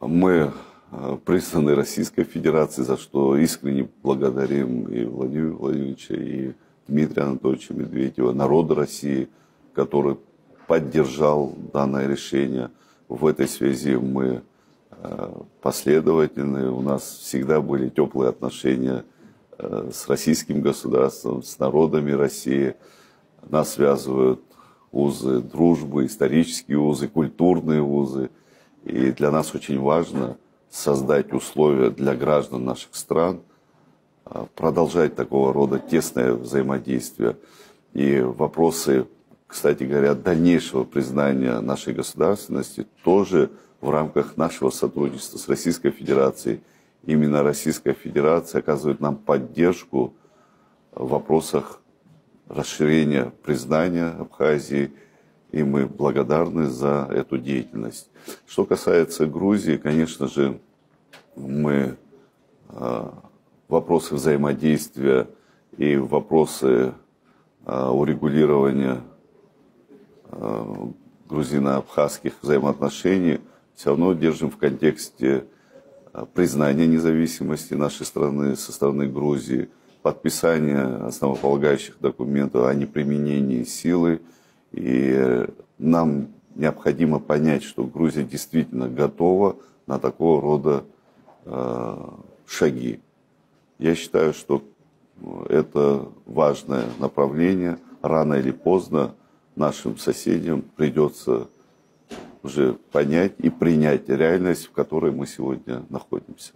Мы признаны Российской Федерацией, за что искренне благодарим и Владимира Владимировича, и Дмитрия Анатольевича Медведева, народа России, который поддержал данное решение. В этой связи мы последовательны, у нас всегда были теплые отношения с российским государством, с народами России. Нас связывают узы дружбы, исторические узы, культурные узы. И для нас очень важно создать условия для граждан наших стран, продолжать такого рода тесное взаимодействие. И вопросы, кстати говоря, дальнейшего признания нашей государственности тоже в рамках нашего сотрудничества с Российской Федерацией. Именно Российская Федерация оказывает нам поддержку в вопросах расширения признания Абхазии, и мы благодарны за эту деятельность. Что касается Грузии, конечно же, мы вопросы взаимодействия и вопросы урегулирования грузино-абхазских взаимоотношений все равно держим в контексте признания независимости нашей страны со стороны Грузии, подписания основополагающих документов о неприменении силы. И нам необходимо понять, что Грузия действительно готова на такого рода шаги. Я считаю, что это важное направление. Рано или поздно нашим соседям придется уже понять и принять реальность, в которой мы сегодня находимся.